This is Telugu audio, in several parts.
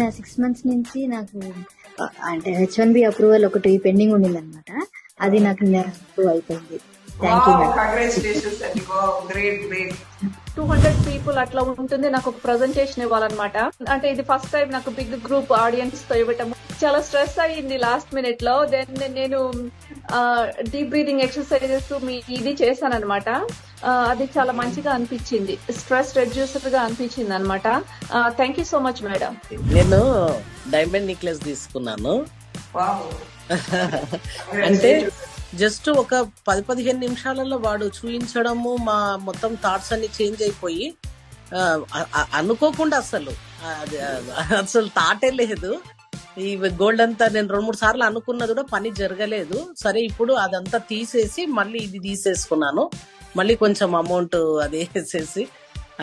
నా 6 months నుంచి నాకు అంటే H1B అప్రూవల్ ఒకటి పెండింగ్ ఉండింది అనమాట. అది నాకు అప్రూవ్ అయిపోయింది. Thank you madam. కంగ్రాచులేషన్స్ అండి. Great great. 200 పీపుల్ అట్లా ఉంటుంది. నాకు ఒక ప్రజెంటేషన్ ఇవ్వాలన్నమాట. అంటే ఇది ఫస్ట్ టైం నాకు బిగ్ గ్రూప్ ఆడియన్స్ తో ఇవ్వటం. చాలా స్ట్రెస్ అయ్యింది లాస్ట్ మినిట్ లో. దెన్ నేను డీప్ బ్రీదింగ్ ఎక్సర్సైజెస్ ఇది చేశాను అనమాట. అది చాలా మంచిగా అనిపించింది, స్ట్రెస్ రెడ్యూసర్ గా అనిపించింది అనమాట. Thank you so much madam. నేను డైమండ్ నెక్లెస్ తీసుకున్నాను. అంటే జస్ట్ ఒక 10-15 నిమిషాలలో వాడు చూయించడము, మా మొత్తం థాట్స్ అన్ని చేంజ్ అయిపోయి అనుకోకుండా అసలు థాటే లేదు. ఈ గోల్డ్ అంతా నేను 2-3 సార్లు అనుకున్నది కూడా పని జరగలేదు. సరే ఇప్పుడు అదంతా తీసేసి మళ్ళీ ఇది తీసేసుకున్నాను. మళ్ళీ కొంచెం అమౌంట్ అది వేసేసి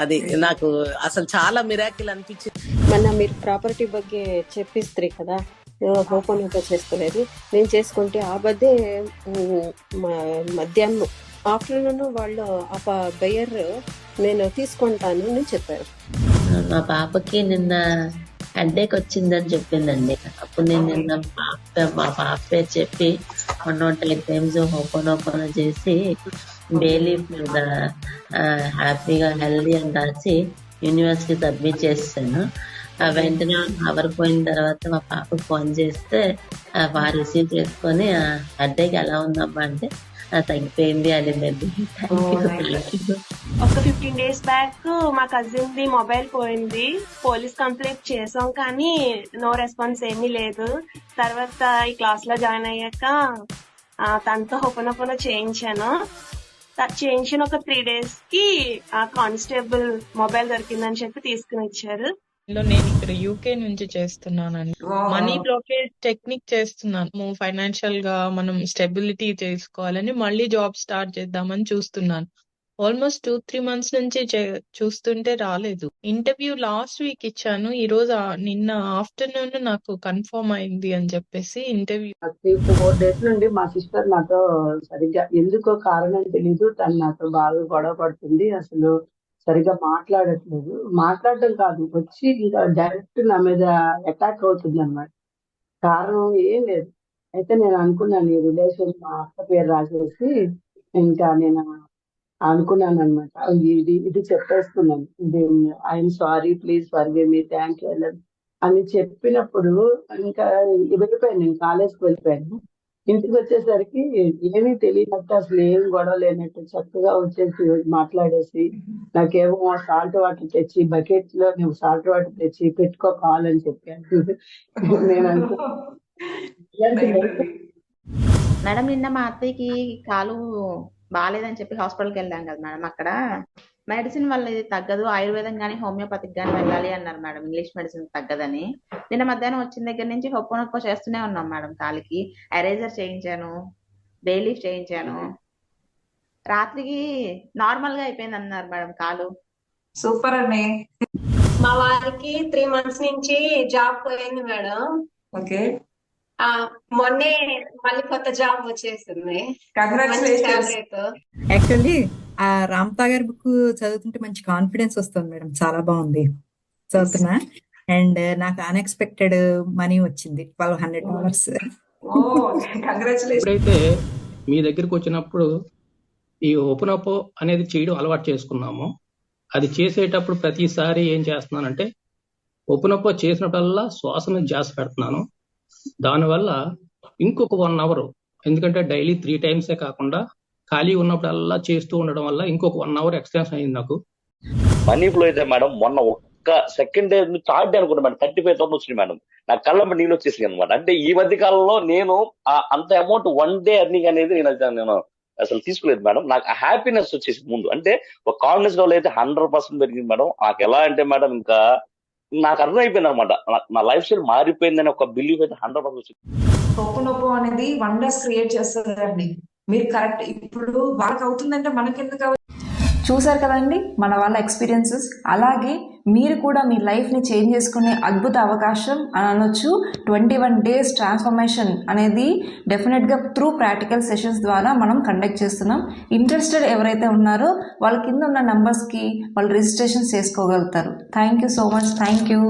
అది నాకు అసలు చాలా మిరాకిల్ అనిపించింది. మీరు ప్రాపర్టీ ಬಗ್ಗೆ చెప్పిస్త్రీ కదా, ఓపెన్ చేసుకోలేదు. నేను చేసుకుంటే ఆ బద్దే మధ్యాహ్నం ఆఫ్టర్నూన్ వాళ్ళు ఆ బయర్ నేను తీసుకుంటాను అని చెప్పారు. మా పాపకి నిన్న హెడ్ఏక్ వచ్చిందని చెప్పిందండి. అప్పుడు నేను నిన్న మా పాప పేరు చెప్పి 105 times ఓపెన్ చేసి డైలీ మీద హ్యాపీగా హెల్దీ అని రాసి యూనివర్సిటీ సబ్మిట్ చేస్తాను. వెంటనే అవర్ పోయిన తర్వాత మా పాపకు ఫోన్ చేస్తే వారు రిసీవ్ చేసుకొని హెడ్ఏక్ ఎలా ఉందమ్మా అంటే తగ్గిపోయింది అనిందండి. ఒక 15 days బ్యాక్ మా కజిన్ ది మొబైల్ పోయింది. పోలీస్ కంప్లైంట్ చేసాం కానీ నో రెస్పాన్స్ ఏమీ లేదు. తర్వాత ఈ క్లాస్ లో జాయిన్ అయ్యాక తనతో ఓపెన్ చేయించాను. చేయించిన ఒక 3 days కి కానిస్టేబుల్ మొబైల్ దొరికిందని చెప్పి తీసుకుని ఇచ్చారు. నేను ఇక్కడ యూకే నుంచి చేస్తున్నానండి. మనీ బ్లాకేజ్ టెక్నిక్ చేస్తున్నాను. ఫైనాన్షియల్ గా మనం స్టెబిలిటీ చేసుకోవాలని మళ్ళీ జాబ్ స్టార్ట్ చేద్దామని చూస్తున్నాను. ఆల్మోస్ట్ 2-3 months నుంచి చూస్తుంటే రాలేదు. ఇంటర్వ్యూ లాస్ట్ వీక్ ఇచ్చాను. ఈ రోజు నిన్న ఆఫ్టర్నూన్ నాకు కన్ఫర్మ్ అయింది అని చెప్పేసి ఇంటర్వ్యూ. 3-4 days నుండి మా సిస్టర్ నాతో సరిగ్గా ఎందుకో కారణం తెలీదు, తను నాతో బాగా గొడవ పడుతుంది. అసలు సరిగ్గా మాట్లాడట్లేదు. మాట్లాడడం కాదు, వచ్చి ఇంకా డైరెక్ట్ నా మీద అటాక్ అవుతుంది అన్నమాట. కారణం ఏం లేదు. అయితే నేను అనుకున్నాను ఈ రిలేషన్ మా అక్క పేరు రాసేసి ఇంకా నేను అనుకున్నాను అనమాట. ఇది చెప్పేస్తున్నాను, ఇది I'm sorry, please forgive me, thank you అని చెప్పినప్పుడు ఇంకా వెళ్ళిపోయాను. నేను కాలేజ్కి వెళ్ళిపోయాను. ఇంటికి వచ్చేసరికి ఏమీ తెలియనట్టు, అసలు ఏం గొడవ లేనట్టు చక్కగా వచ్చేసి మాట్లాడేసి నాకేమో సాల్ట్ వాటర్ తెచ్చి బకెట్ లో నువ్వు సాల్ట్ వాటర్ తెచ్చి పెట్టుకో కావాలని చెప్పాను. నేను మేడం నిన్న మా అత్తయ్యకి కాలు బాగాలేదని చెప్పి హాస్పిటల్కి వెళ్ళాం కదా మేడం. అక్కడ మెడిసిన్ వల్ల ఇది తగ్గదు, ఆయుర్వేదం కానీ హోమియోపతిక్ కానీ వెళ్ళాలి అన్నారు మేడం. ఇంగ్లీష్ మెడిసిన్ తగ్గదని నిన్న మధ్యాహ్నం వచ్చిన దగ్గర నుంచి హొప్పనొప్ప చేస్తూనే ఉన్నాం మేడం. కాలికి ఎరేజర్ చేయించాను, బేలీఫ్ చేయించాను. రాత్రికి నార్మల్ గా అయిపోయింది అన్నారు మేడం కాలు. సూపర్ అండి. మా వారికి 3 months నుంచి జాబ్ పోయింది మేడం. ఓకే. మొన్నే మళ్ళీ కొత్త జాబ్ వచ్చేసింది. యాక్చువల్లీ ఆ రామ్తా గారి బుక్ చదువుతుంటే మంచి కాన్ఫిడెన్స్ వస్తుంది మేడం. చాలా బాగుంది చదువుతున్నా. అండ్ నాకు అన్ఎక్స్పెక్టెడ్ మనీ వచ్చింది $1,200. ఎప్పుడైతే మీ దగ్గరికి వచ్చినప్పుడు ఈ ఓపెన్ అప్ అనేది చేయడం అలవాటు చేసుకున్నాము, అది చేసేటప్పుడు ప్రతిసారి ఏం చేస్తున్నానంటే ఓపెన్ అప్ చేసినప్పుడల్లా శ్వాస మీద ధ్యాస పెడుతున్నాను. దానివల్ల ఇంకొక 1 hour, ఎందుకంటే డైలీ 3 times కాకుండా ఖాళీ ఉన్నప్పుడల్లా చేస్తూ ఉండడం వల్ల ఇంకొక 1 hour ఎక్స్టెన్షన్ అయింది నాకు. మనీ ఫ్లో అయితే మేడం మొన్న ఒక్క సెకండ్ డే థర్డ్ డే అనుకుంటా మేడం 35,000 వచ్చింది మేడం. నాకు కళ్ళ నీళ్ళు వచ్చేసింది అనమాట. అంటే ఈ మధ్య కాలంలో నేను అంత అమౌంట్ 1 day ఎర్నింగ్ అనేది నేను అసలు తీసుకోలేదు మేడం. నాకు హ్యాపీనెస్ వచ్చేసి ముందు అంటే ఒక కాన్ఫిడెన్స్ లెవెల్ అయితే 100% పెరిగింది మేడం. నాకు ఎలా అంటే మేడం ఇంకా నాకు అర్థం అయిపోయింది అనమాట, నా లైఫ్ స్టైల్ మారిపోయిందని ఒక బిలీవ్ అయితే 100% వచ్చింది. ఓపెన్ అనేది వండర్స్ క్రియేట్ చేస్తుందండి. మీరు కరెక్ట్ ఇప్పుడు వాళ్ళకి అవుతుందంటే మనకెందుకు? చూసారు కదండి మన వాళ్ళ ఎక్స్పీరియన్సెస్. అలాగే మీరు కూడా మీ లైఫ్ని చేంజ్ చేసుకునే అద్భుత అవకాశం అని అనొచ్చు. 21 days ట్రాన్స్ఫర్మేషన్ అనేది డెఫినెట్గా త్రూ ప్రాక్టికల్ సెషన్స్ ద్వారా మనం కండక్ట్ చేస్తున్నాం. ఇంట్రెస్టెడ్ ఎవరైతే ఉన్నారో వాళ్ళ కింద ఉన్న నెంబర్స్కి వాళ్ళు రిజిస్ట్రేషన్ చేసుకోగలుగుతారు. Thank you so much. Thank you.